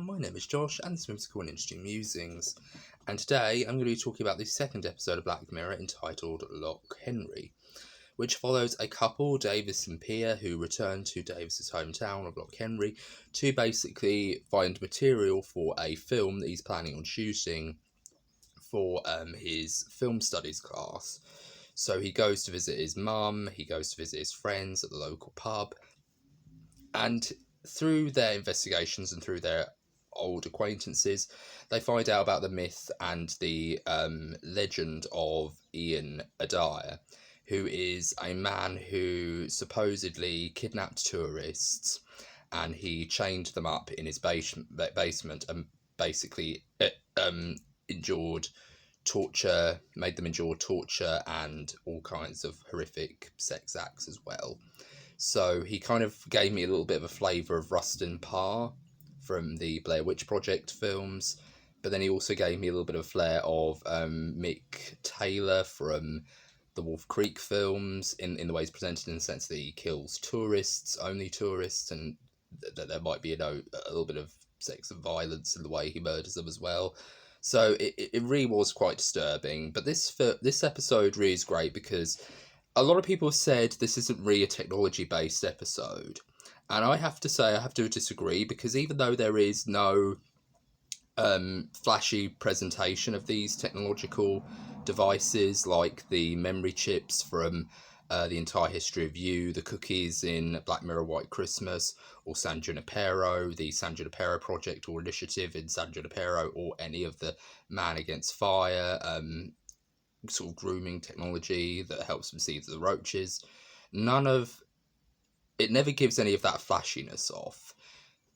everyone, my name is Josh and this is Whimsical and Interesting Musings, and today I'm going to be talking about the second episode of Black Mirror entitled Loch Henry, which follows a couple, Davis and Pia, who return to Davis's hometown of Loch Henry to basically find material for a film that he's planning on shooting for his film studies class. So he goes to visit his mum, he goes to visit his friends at the local pub, and through their investigations and through their old acquaintances, they find out about the myth and the legend of Ian Adair, who is a man who supposedly kidnapped tourists and he chained them up in his basement and basically endured torture, made them endure torture and all kinds of horrific sex acts as well. So he kind of gave me a little bit of a flavour of Rustin Parr from the Blair Witch Project films, but then he also gave me a little bit of a flair of Mick Taylor from the Wolf Creek films in the way he's presented, in the sense that he kills tourists, only tourists, and that there might be a little bit of sex and violence in the way he murders them as well. So it really was quite disturbing. But this episode really is great because a lot of people have said this isn't really a technology-based episode. And I have to say, I have to disagree, because even though there is no flashy presentation of these technological devices, like the memory chips from the entire history of you, the cookies in Black Mirror White Christmas, or San Junipero, the San Junipero project or initiative in San Junipero, or any of the Man Against Fire sort of grooming technology that helps them see the roaches. It never gives any of that flashiness off.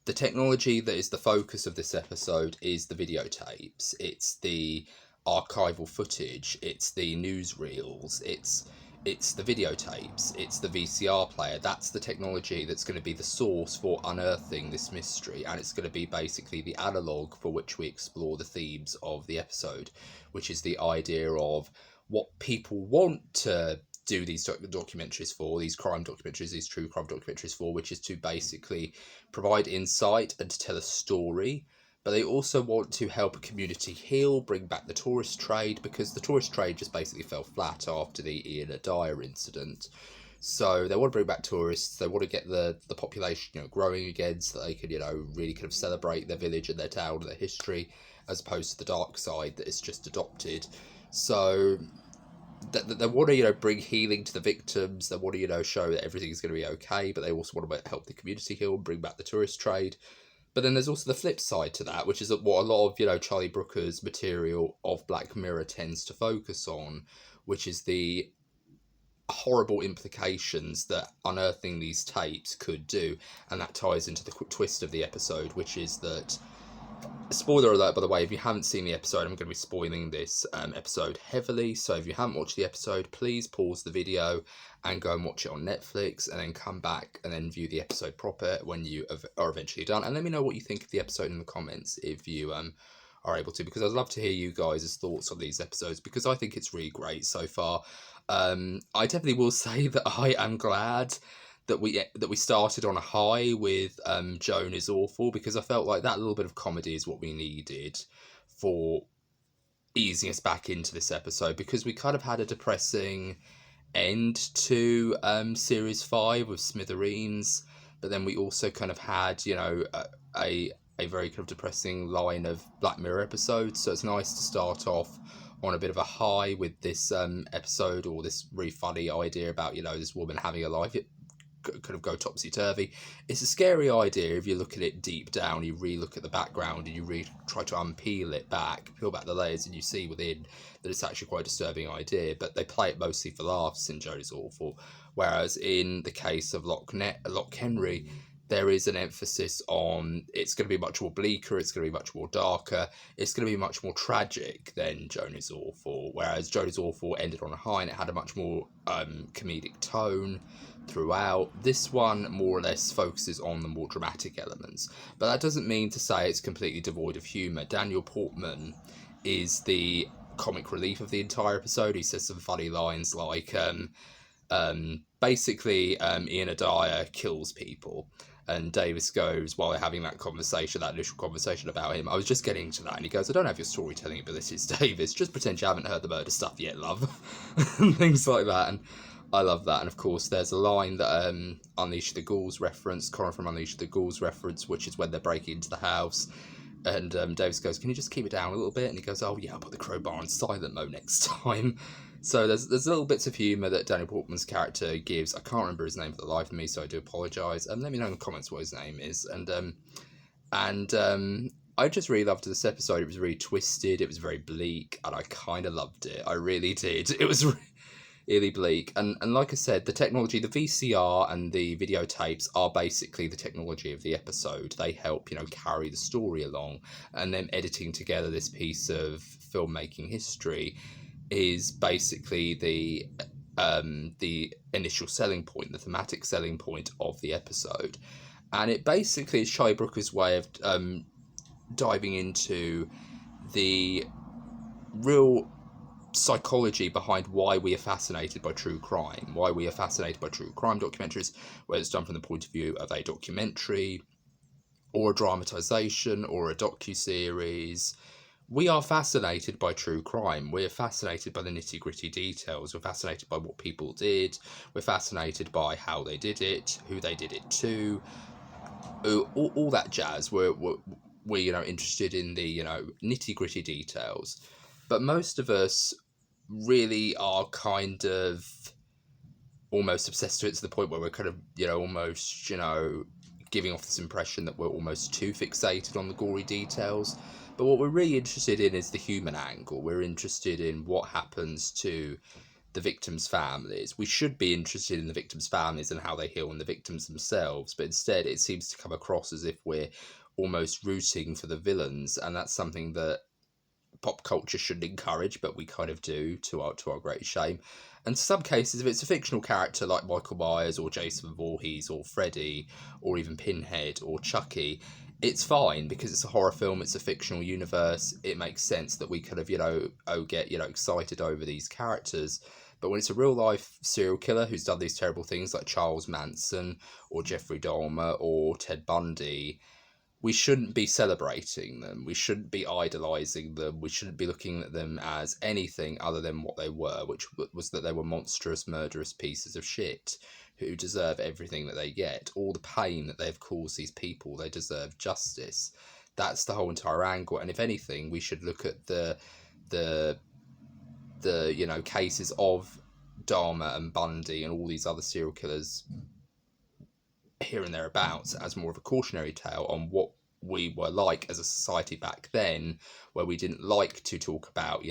The technology that is the focus of this episode is the videotapes. It's the archival footage. It's the newsreels. It's the videotapes. It's the VCR player. That's the technology that's going to be the source for unearthing this mystery, and it's going to be basically the analogue for which we explore the themes of the episode, which is the idea of what people want to do these documentaries for, these crime documentaries, these true crime documentaries for, which is to basically provide insight and to tell a story. But they also want to help a community heal, bring back the tourist trade, because the tourist trade just basically fell flat after the Ian Adair incident. So they want to bring back tourists, they want to get the population growing again, so they can really kind of celebrate their village and their town and their history, as opposed to the dark side that is just adopted. So they want to bring healing to the victims, they want to show that everything's going to be okay, but they also want to help the community heal and bring back the tourist trade. But then there's also the flip side to that, which is what a lot of Charlie Brooker's material of Black Mirror tends to focus on, which is the horrible implications that unearthing these tapes could do. And that ties into the twist of the episode, which is that, spoiler alert by the way, if you haven't seen the episode, I'm going to be spoiling this episode heavily, so if you haven't watched the episode, please pause the video and go and watch it on Netflix, and then come back and then view the episode proper when you are eventually done, and let me know what you think of the episode in the comments if you are able to, because I'd love to hear you guys' thoughts on these episodes, because I think it's really great so far. I definitely will say that I am glad that we started on a high with Joan is Awful, because I felt like that little bit of comedy is what we needed for easing us back into this episode, because we kind of had a depressing end to series 5 with Smithereens, but then we also kind of had a very kind of depressing line of Black Mirror episodes, so it's nice to start off on a bit of a high with this episode, or this really funny idea about this woman having a life kind of go topsy-turvy. It's a scary idea if you look at it deep down, you really look at the background and you really try to peel back the layers, and you see within that it's actually quite a disturbing idea, but they play it mostly for laughs in Joan is Awful, whereas in the case of Loch Henry, there is an emphasis on it's going to be much more bleaker, it's going to be much more darker, it's going to be much more tragic than Joan is Awful, whereas Joan is Awful ended on a high and it had a much more comedic tone throughout. This one more or less focuses on the more dramatic elements, but that doesn't mean to say it's completely devoid of humour. Daniel Portman is the comic relief of the entire episode. He says some funny lines like basically Ian Adair kills people, And Davis goes, while they're having that conversation, that initial conversation about him, I was just getting to that, and he goes, I don't have your storytelling abilities, Davis, just pretend you haven't heard the murder stuff yet, love. And things like that, and I love that. And of course there's a line that Unleash the Ghouls reference, Connor from Unleash the Ghouls reference, which is when they're breaking into the house. And Davis goes, can you just keep it down a little bit? And he goes, oh yeah, I'll put the crowbar on silent mode next time. So there's little bits of humour that Daniel Portman's character gives. I can't remember his name for the life of me, so I do apologise. And let me know in the comments what his name is. And I just really loved this episode. It was really twisted. It was very bleak, and I kind of loved it. I really did. It was really bleak. And like I said, the technology, the VCR and the videotapes are basically the technology of the episode. They help, carry the story along. And then editing together this piece of filmmaking history is basically the initial selling point, the thematic selling point of the episode. And it basically is Shai Brooker's way of diving into the real psychology behind why we are fascinated by true crime, why we are fascinated by true crime documentaries, whether it's done from the point of view of a documentary or a dramatization or a docuseries. We are fascinated by true crime. We're fascinated by the nitty-gritty details. We're fascinated by what people did. We're fascinated by how they did it, who they did it to, all that jazz. We're interested in the nitty-gritty details. But most of us really are kind of almost obsessed to it, to the point where we're kind of almost giving off this impression that we're almost too fixated on the gory details. But what we're really interested in is the human angle. We're interested in what happens to the victims' families. We should be interested in the victims' families and how they heal, and the victims themselves, but instead it seems to come across as if we're almost rooting for the villains, and that's something that pop culture shouldn't encourage, but we kind of do, to our great shame. And in some cases, if it's a fictional character like Michael Myers or Jason Voorhees or Freddy or even Pinhead or Chucky, it's fine because it's a horror film, it's a fictional universe. It makes sense that we kind of get excited over these characters. But when it's a real life serial killer who's done these terrible things like Charles Manson or Jeffrey Dahmer or Ted Bundy, we shouldn't be celebrating them. We shouldn't be idolising them. We shouldn't be looking at them as anything other than what they were, which was that they were monstrous, murderous pieces of shit who deserve everything that they get. All the pain that they've caused these people, they deserve justice. That's the whole entire angle. And if anything, we should look at the cases of Dahmer and Bundy and all these other serial killers here and thereabouts as more of a cautionary tale on what we were like as a society back then, where we didn't like to talk about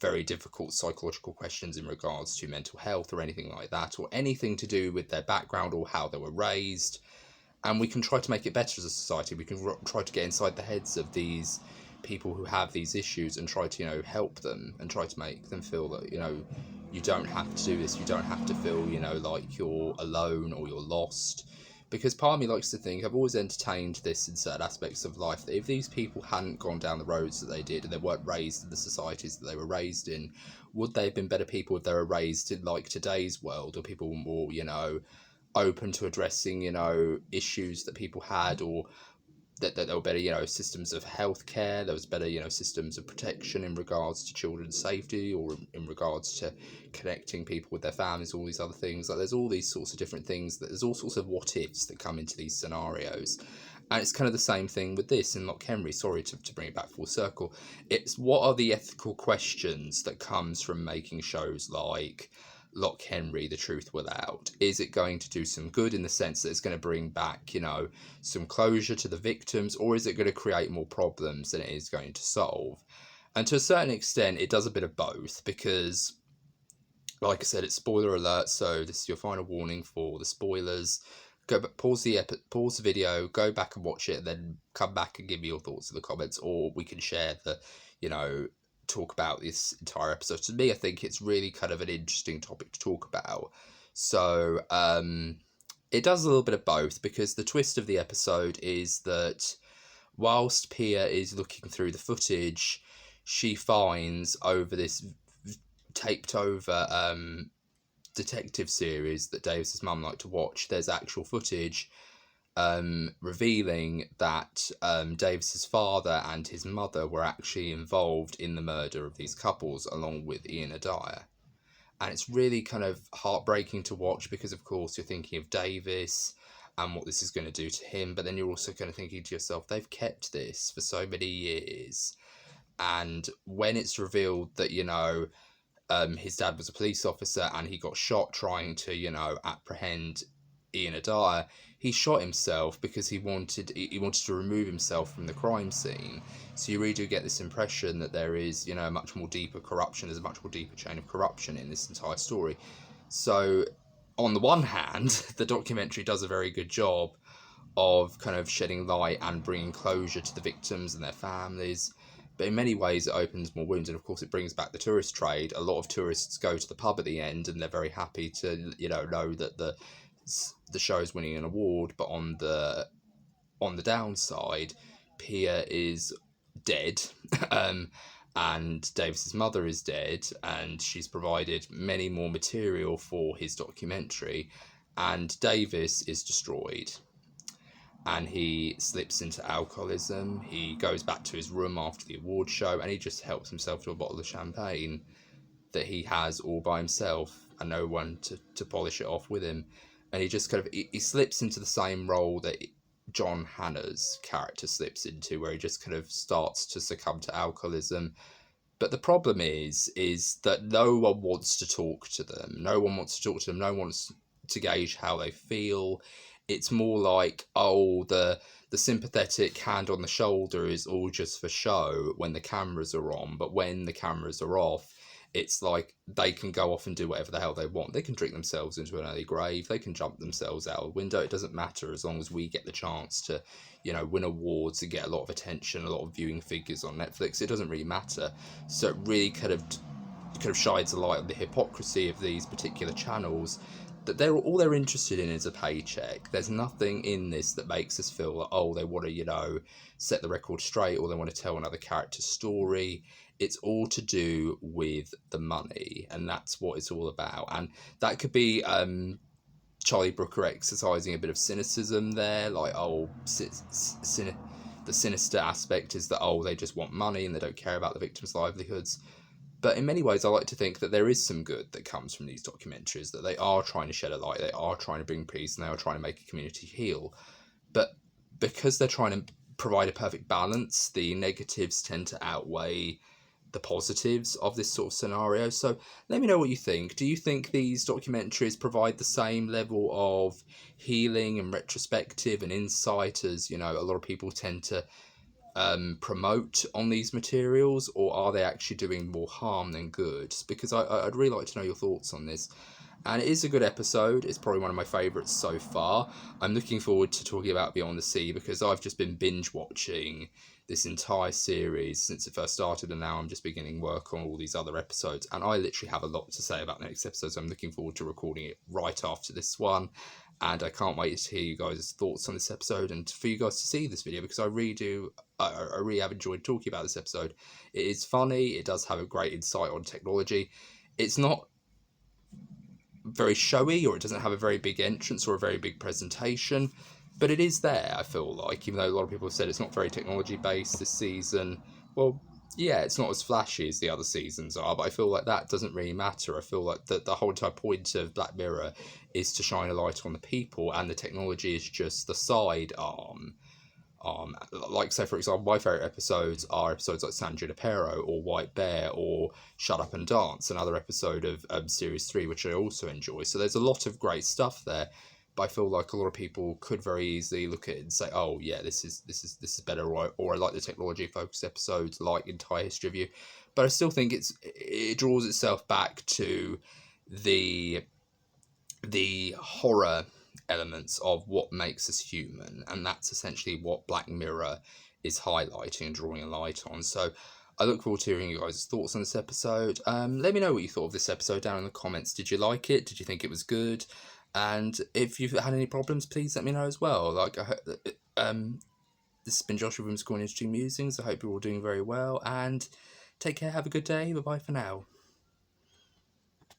very difficult psychological questions in regards to mental health or anything like that, or anything to do with their background or how they were raised. And we can try to make it better as a society. We can try to get inside the heads of these people who have these issues and try to help them and try to make them feel that you don't have to do this. You don't have to feel like you're alone or you're lost. Because part of me likes to think, I've always entertained this in certain aspects of life, that if these people hadn't gone down the roads that they did and they weren't raised in the societies that they were raised in, would they have been better people if they were raised in like today's world, or people were more open to addressing issues that people had, or that there were better systems of healthcare, there was better systems of protection in regards to children's safety, or in regards to connecting people with their families, all these other things. Like, there's all these sorts of different things, there's all sorts of what ifs that come into these scenarios. And it's kind of the same thing with this in Loch Henry. Sorry to bring it back full circle. It's what are the ethical questions that comes from making shows like Loch Henry, The Truth Will Out? Is it going to do some good in the sense that it's going to bring back, some closure to the victims, or is it going to create more problems than it is going to solve? And to a certain extent, it does a bit of both, because, like I said, it's spoiler alert, so this is your final warning for the spoilers. Go back, pause the video, go back and watch it, and then come back and give me your thoughts in the comments, or we can share the, talk about this entire episode. To me, I think it's really kind of an interesting topic to talk about. So it does a little bit of both, because the twist of the episode is that whilst Pia is looking through the footage, she finds over this taped over detective series that Davis's mum liked to watch, there's actual footage revealing that Davis's father and his mother were actually involved in the murder of these couples, along with Ian Adair. And it's really kind of heartbreaking to watch because, of course, you're thinking of Davis and what this is going to do to him, but then you're also kind of thinking to yourself, they've kept this for so many years. And when it's revealed that, his dad was a police officer and he got shot trying to, apprehend Ian Adair, he shot himself because he wanted to remove himself from the crime scene. So you really do get this impression that there is, a much more deeper corruption, there's a much more deeper chain of corruption in this entire story. So on the one hand, the documentary does a very good job of kind of shedding light and bringing closure to the victims and their families. But in many ways, it opens more wounds, and of course, it brings back the tourist trade. A lot of tourists go to the pub at the end, and they're very happy to, know that the show is winning an award. But on the downside, Pia is dead, and Davis's mother is dead, and she's provided many more material for his documentary, and Davis is destroyed. And he slips into alcoholism. He goes back to his room after the award show, and he just helps himself to a bottle of champagne that he has all by himself and no one to polish it off with him. And he just kind of he slips into the same role that John Hannah's character slips into, where he just kind of starts to succumb to alcoholism. But the problem is that no one wants to talk to them. No one wants to talk to them. No one wants to gauge how they feel. It's more like, the sympathetic hand on the shoulder is all just for show when the cameras are on. But when the cameras are off, it's like they can go off and do whatever the hell they want. They can drink themselves into an early grave. They can jump themselves out a window. It doesn't matter as long as we get the chance to, win awards and get a lot of attention, a lot of viewing figures on Netflix. It doesn't really matter. So it really kind of shines a light on the hypocrisy of these particular channels. That they're interested in is a paycheck. There's nothing in this that makes us feel that, they want to, set the record straight, or they want to tell another character's story. It's all to do with the money, and that's what it's all about. And that could be Charlie Brooker exercising a bit of cynicism there, like, the sinister aspect is that, they just want money and they don't care about the victims' livelihoods. But in many ways, I like to think that there is some good that comes from these documentaries, that they are trying to shed a light, they are trying to bring peace, and they are trying to make a community heal. But because they're trying to provide a perfect balance, the negatives tend to outweigh the positives of this sort of scenario. So let me know what you think. Do you think these documentaries provide the same level of healing and retrospective and insight as, a lot of people tend to promote on these materials, or are they actually doing more harm than good? Because I'd really like to know your thoughts on this. And it is a good episode. It's probably one of my favourites so far. I'm looking forward to talking about Beyond the Sea, because I've just been binge watching this entire series since it first started, and now I'm just beginning work on all these other episodes, and I literally have a lot to say about the next episode, so I'm looking forward to recording it right after this one. And I can't wait to hear you guys' thoughts on this episode, and for you guys to see this video, because I really have enjoyed talking about this episode. It is funny, it does have a great insight on technology. It's not very showy, or it doesn't have a very big entrance or a very big presentation, but it is there, I feel like, even though a lot of people have said it's not very technology based this season. Well, yeah, it's not as flashy as the other seasons are, but I feel like that doesn't really matter. I feel like the whole entire point of Black Mirror is to shine a light on the people, and the technology is just the side arm. Like, say, for example, my favourite episodes are episodes like San Junipero or White Bear or Shut Up and Dance, another episode of Series 3, which I also enjoy. So there's a lot of great stuff there, but I feel like a lot of people could very easily look at it and say, oh, yeah, this is better, or I like the technology-focused episodes, like Entire History of You. But I still think it draws itself back to the horror elements of what makes us human, and that's essentially what Black Mirror is highlighting and drawing a light on. So I look forward to hearing you guys' thoughts on this episode. Let me know what you thought of this episode down in the comments. Did you like it? Did you think it was good? And if you've had any problems, please let me know as well. Like, this has been Josh with WHIMS Interesting Musings. I hope you're all doing very well, and take care, have a good day, bye bye for now.